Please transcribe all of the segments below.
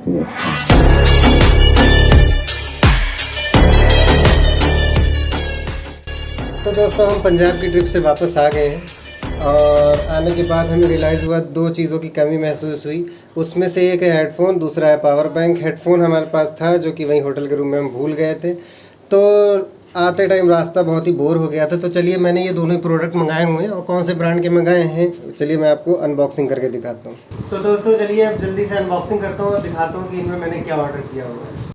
तो दोस्तों हम पंजाब की ट्रिप से वापस आ गए हैं और आने के बाद हमें रियलाइज़ हुआ दो चीज़ों की कमी महसूस हुई। उसमें से एक है हेडफ़ोन, दूसरा है पावर बैंक। हेडफ़ोन हमारे पास था जो कि वहीं होटल के रूम में हम भूल गए थे, तो आते टाइम रास्ता बहुत ही बोर हो गया था। तो चलिए मैंने ये दोनों ही प्रोडक्ट मंगाए हुए हैं और कौन से ब्रांड के मंगाए हैं चलिए मैं आपको अनबॉक्सिंग करके दिखाता हूँ। तो दोस्तों चलिए अब जल्दी से अनबॉक्सिंग करता हूँ और दिखाता हूँ कि इनमें मैंने क्या ऑर्डर किया हुआ है।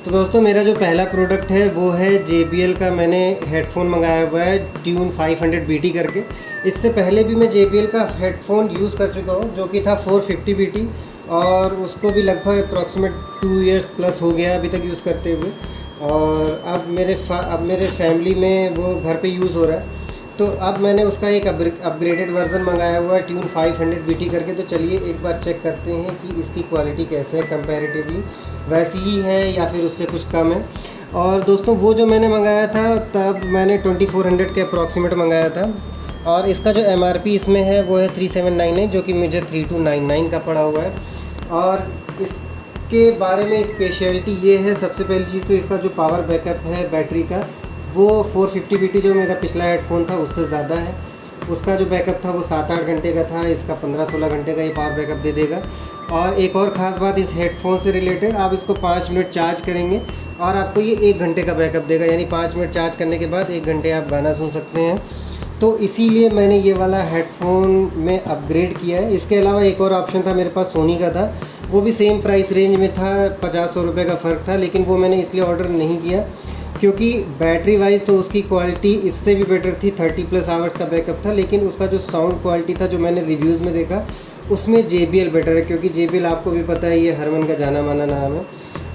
तो दोस्तों मेरा जो पहला प्रोडक्ट है वो है JBL का। मैंने हेडफ़ोन मंगाया हुआ है ट्यून 500 BT करके। इससे पहले भी मैं JBL का हेडफ़ोन यूज़ कर चुका हूँ जो कि था 450 BT, और उसको भी लगभग अप्रॉक्सीमेट 2 इयर्स प्लस हो गया अभी तक यूज़ करते हुए। और अब मेरे फैमिली में वो घर पे यूज़ हो रहा है, तो अब मैंने उसका एक अपग्रेडेड वर्ज़न मंगाया हुआ है ट्यून 500 BT करके। तो चलिए एक बार चेक करते हैं कि इसकी क्वालिटी कैसे है, कंपैरेटिवली वैसी ही है या फिर उससे कुछ कम है। और दोस्तों वो जो मैंने मंगाया था तब मैंने 2400 के अप्रॉक्सीमेट मंगाया था, और इसका जो MRP इसमें है वो है 3799, जो कि मुझे 3299 का पड़ा हुआ है। और इसके बारे में स्पेशलिटी ये है, सबसे पहली चीज़ तो इसका जो पावर बैकअप है बैटरी का वो 450 BT जो मेरा पिछला हेडफ़ोन था उससे ज़्यादा है। उसका जो बैकअप था वो 7-8 घंटे का था, इसका 15-16 घंटे का ये पावर बैकअप दे देगा। और एक और ख़ास बात इस हेडफ़ोन से रिलेटेड, आप इसको 5 मिनट चार्ज करेंगे और आपको ये 1 घंटे का बैकअप देगा, यानी 5 मिनट चार्ज करने के बाद 1 घंटे आप गाना सुन सकते हैं। तो इसीलिए मैंने ये वाला हेडफ़ोन में अपग्रेड किया है। इसके अलावा एक और ऑप्शन था मेरे पास, सोनी का था, वो भी सेम प्राइस रेंज में था, 50-100 रुपये का फ़र्क था, लेकिन वो मैंने इसलिए ऑर्डर नहीं किया क्योंकि बैटरी वाइज तो उसकी क्वालिटी इससे भी बेटर थी, 30+ आवर्स का बैकअप था। लेकिन उसका जो साउंड क्वालिटी था जो मैंने रिव्यूज़ में देखा उसमें JBL बेटर है, क्योंकि JBL आपको भी पता है ये हरमन का जाना माना नाम है।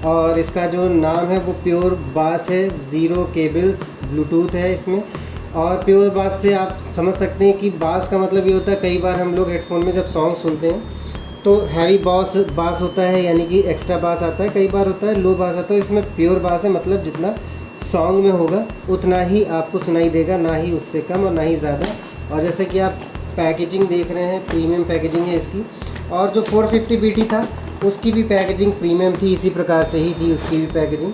और इसका जो नाम है वो प्योर बास है, ज़ीरो केबल्स ब्लूटूथ है इसमें। और प्योर बास से आप समझ सकते हैं कि बास का मतलब ये होता है, कई बार हम लोग हेडफ़ोन में जब सॉन्ग सुनते हैं तो हैवी बास होता है, यानी कि एक्स्ट्रा बास आता है, कई बार होता है लो बास आता है। इसमें प्योर बास है, मतलब जितना सॉन्ग में होगा उतना ही आपको सुनाई देगा, ना ही उससे कम और ना ही ज़्यादा। और जैसे कि आप पैकेजिंग देख रहे हैं, प्रीमियम पैकेजिंग है इसकी। और जो 450 BT था उसकी भी पैकेजिंग प्रीमियम थी, इसी प्रकार से ही थी उसकी भी पैकेजिंग।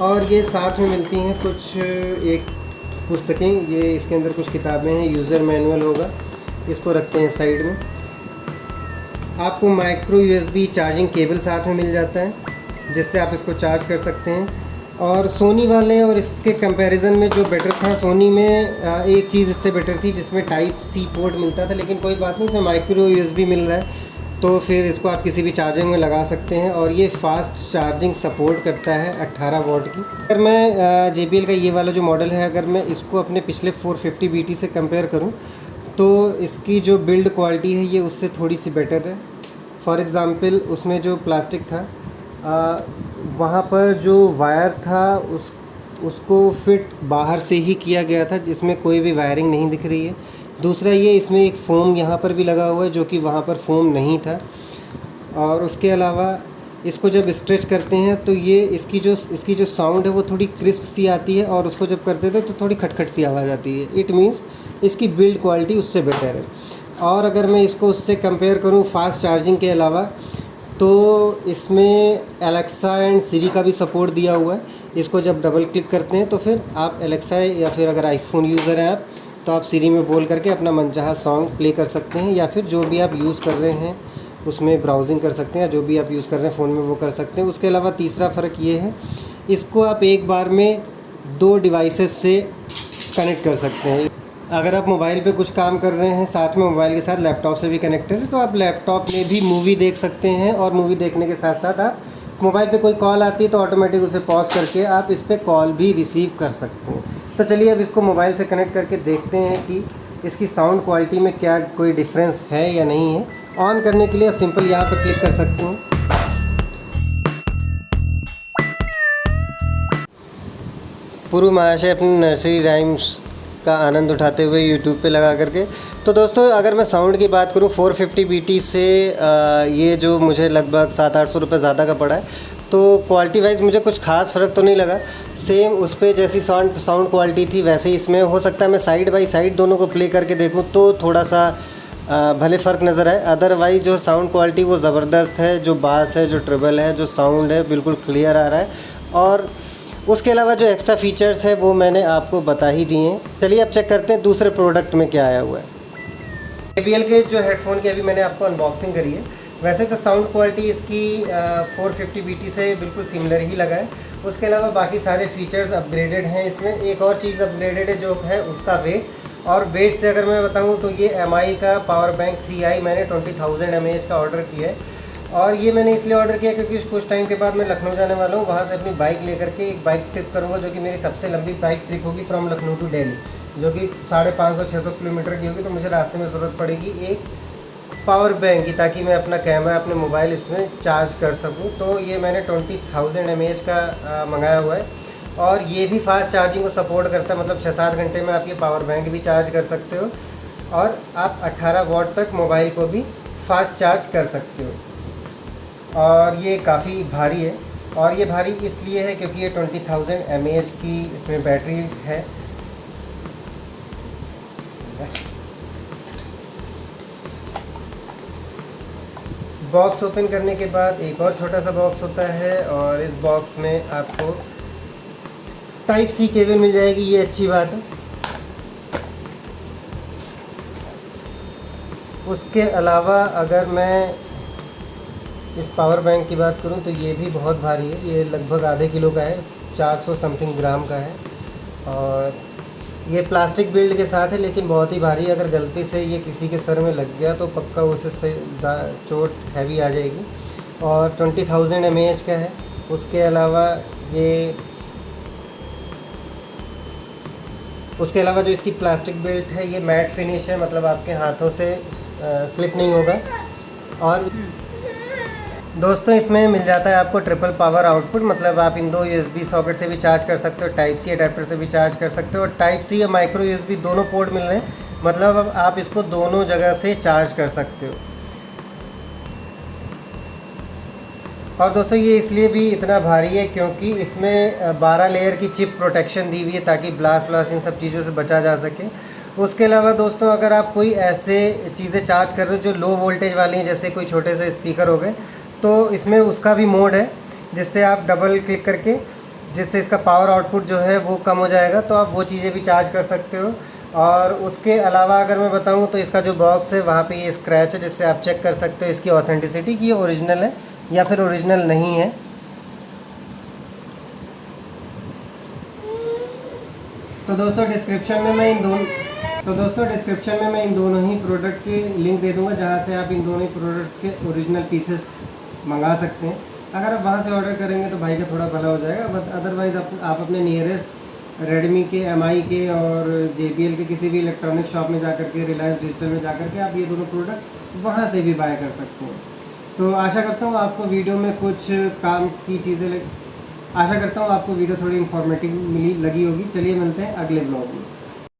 और ये साथ में मिलती हैं कुछ एक पुस्तकें, ये इसके अंदर कुछ किताबें हैं, यूज़र मैनुअल होगा, इसको रखते हैं साइड में। आपको माइक्रो USB चार्जिंग केबल साथ में मिल जाता है जिससे आप इसको चार्ज कर सकते हैं। और सोनी वाले और इसके कंपैरिजन में जो बेटर था, सोनी में एक चीज़ इससे बेटर थी जिसमें Type-C पोर्ट मिलता था, लेकिन कोई बात नहीं, इसमें माइक्रो USB मिल रहा है तो फिर इसको आप किसी भी चार्जिंग में लगा सकते हैं। और ये फास्ट चार्जिंग सपोर्ट करता है 18 वॉट की। अगर मैं JBL का ये वाला जो मॉडल है, अगर मैं इसको अपने पिछले 450 BT से कंपेयर करूँ तो इसकी जो बिल्ड क्वालिटी है ये उससे थोड़ी सी बेटर है। फॉर एग्ज़ाम्पल उसमें जो प्लास्टिक था वहाँ पर जो वायर था उसको फिट बाहर से ही किया गया था, जिसमें कोई भी वायरिंग नहीं दिख रही है। दूसरा ये इसमें एक फ़ोम यहाँ पर भी लगा हुआ है जो कि वहाँ पर फ़ोम नहीं था। और उसके अलावा इसको जब स्ट्रेच करते हैं तो ये इसकी जो साउंड है वो थोड़ी क्रिस्प सी आती है, और उसको जब करते थे तो थोड़ी खटखट सी आवाज़ आती है। इट मीन्स इसकी बिल्ड क्वालिटी उससे बेटर है। और अगर मैं इसको उससे कंपेयर करूँ फास्ट चार्जिंग के अलावा, तो इसमें एलेक्सा एंड सिरी का भी सपोर्ट दिया हुआ है। इसको जब डबल क्लिक करते हैं तो फिर आप एलेक्सा, या फिर अगर आईफोन यूज़र हैं आप तो आप सिरी में बोल करके अपना मनचाहा सॉन्ग प्ले कर सकते हैं, या फिर जो भी आप यूज़ कर रहे हैं उसमें ब्राउजिंग कर सकते हैं, या जो भी आप यूज़ कर रहे हैं फ़ोन में वो कर सकते हैं। उसके अलावा तीसरा फ़र्क ये है, इसको आप एक बार में 2 डिवाइसेस से कनेक्ट कर सकते हैं। अगर आप मोबाइल पे कुछ काम कर रहे हैं साथ में मोबाइल के साथ लैपटॉप से भी कनेक्टेड है, तो आप लैपटॉप में भी मूवी देख सकते हैं, और मूवी देखने के साथ साथ आप मोबाइल पे कोई कॉल आती है तो ऑटोमेटिक उसे पॉज करके आप इस पर कॉल भी रिसीव कर सकते हैं। तो चलिए अब इसको मोबाइल से कनेक्ट करके देखते हैं कि इसकी साउंड क्वालिटी में क्या कोई डिफरेंस है या नहीं है। ऑन करने के लिए आप सिंपल यहाँ पर क्लिक कर सकते हैं। पूर्व महाशय अपनी नर्सरी राइम्स इसका आनंद उठाते हुए यूट्यूब पे लगा करके। तो दोस्तों अगर मैं साउंड की बात करूँ 450 BT से ये जो मुझे लगभग 700-800 रुपये ज़्यादा का पड़ा है, तो क्वालिटी वाइज मुझे कुछ खास फ़र्क तो नहीं लगा। सेम उस पर जैसी साउंड क्वालिटी थी वैसे ही इसमें। हो सकता है मैं साइड बाई साइड दोनों को प्ले करके देखूँ तो थोड़ा सा भले फ़र्क नज़र आए, अदरवाइज़ जो साउंड क्वालिटी वो ज़बरदस्त है। जो बास है, जो ट्रिबल है, जो साउंड है बिल्कुल क्लियर आ रहा है। और उसके अलावा जो एक्स्ट्रा फ़ीचर्स है वो मैंने आपको बता ही दिए हैं। चलिए अब चेक करते हैं दूसरे प्रोडक्ट में क्या आया हुआ है। JBL के जो हेडफ़ोन की अभी मैंने आपको अनबॉक्सिंग करी है। वैसे तो साउंड क्वालिटी इसकी 450 BT से बिल्कुल सिमिलर ही लगा है। उसके अलावा बाकी सारे फीचर्स अपग्रेडेड हैं इसमें। एक और चीज़ अपग्रेडेड है जो है उसका वेट। और वेट से अगर मैं बताऊं तो ये MI का पावर बैंक 3i मैंने 20,000 mAh का ऑर्डर किया है। और ये मैंने इसलिए ऑर्डर किया क्योंकि कुछ टाइम के बाद मैं लखनऊ जाने वाला हूँ। वहाँ से अपनी बाइक लेकर के एक बाइक ट्रिप करूँगा जो कि मेरी सबसे लंबी बाइक ट्रिप होगी फ्रॉम लखनऊ टू दिल्ली, जो कि 550-600 किलोमीटर की होगी। तो मुझे रास्ते में ज़रूरत पड़ेगी एक पावर बैंक की, ताकि मैं अपना कैमरा, अपने मोबाइल इसमें चार्ज कर सकूँ। तो ये मैंने 20,000 mAh का मंगाया हुआ है। और ये भी फास्ट चार्जिंग को सपोर्ट करता है, मतलब 6-7 घंटे में आप ये पावर बैंक भी चार्ज कर सकते हो। और आप 18 वॉट तक मोबाइल को भी फास्ट चार्ज कर सकते हो। और ये काफ़ी भारी है, और ये भारी इसलिए है क्योंकि ये 20,000 mAh की इसमें बैटरी है। बॉक्स ओपन करने के बाद एक और छोटा सा बॉक्स होता है, और इस बॉक्स में आपको टाइप C केबल मिल जाएगी, ये अच्छी बात है। उसके अलावा अगर मैं इस पावर बैंक की बात करूं तो ये भी बहुत भारी है। ये लगभग आधे किलो का है, 400 समथिंग ग्राम का है। और ये प्लास्टिक बिल्ड के साथ है, लेकिन बहुत ही भारी है। अगर गलती से ये किसी के सर में लग गया तो पक्का उसे चोट हैवी आ जाएगी। और 20,000 mAh का है। उसके अलावा जो इसकी प्लास्टिक बिल्ट है ये मैट फिनिश है, मतलब आपके हाथों से स्लिप नहीं होगा। और दोस्तों इसमें मिल जाता है आपको ट्रिपल पावर आउटपुट, मतलब आप इन दो USB सॉकेट से भी चार्ज कर सकते हो, टाइप C अडेप्टर से भी चार्ज कर सकते हो। और टाइप C या माइक्रो USB दोनों पोर्ट मिल रहे हैं, मतलब अब आप इसको दोनों जगह से चार्ज कर सकते हो। और दोस्तों ये इसलिए भी इतना भारी है क्योंकि इसमें 12 लेयर की चिप प्रोटेक्शन दी हुई है, ताकि ब्लास्ट इन सब चीज़ों से बचा जा सके। उसके अलावा दोस्तों अगर आप कोई ऐसे चीज़ें चार्ज कर रहे हो जो लो वोल्टेज वाली हैं, जैसे कोई छोटे से स्पीकर हो गए, तो इसमें उसका भी मोड है, जिससे आप डबल क्लिक करके, जिससे इसका पावर आउटपुट जो है वो कम हो जाएगा, तो आप वो चीज़ें भी चार्ज कर सकते हो। और उसके अलावा अगर मैं बताऊं तो इसका जो बॉक्स है वहाँ पे ये स्क्रैच है, जिससे आप चेक कर सकते हो इसकी ऑथेंटिसिटी कि ये ओरिजिनल है या फिर ओरिजिनल नहीं है। तो दोस्तों डिस्क्रिप्शन में मैं इन दोनों ही प्रोडक्ट की लिंक दे दूंगा, जहाँ से आप इन दोनों ही प्रोडक्ट्स के ओरिजिनल पीसेस मंगा सकते हैं। अगर आप वहाँ से ऑर्डर करेंगे तो भाई का थोड़ा भला हो जाएगा। बट अदरवाइज़ आप अपने नियरेस्ट रेडमी के, MI के और JBL के किसी भी इलेक्ट्रॉनिक शॉप में जाकर के, रिलायंस डिजिटल में जाकर के आप ये दोनों प्रोडक्ट वहाँ से भी बाय कर सकते हैं। तो आशा करता हूँ आपको वीडियो में कुछ काम की चीज़ें आशा करता हूँ आपको वीडियो थोड़ी इन्फॉर्मेटिव लगी होगी। चलिए मिलते हैं अगले ब्लॉग में।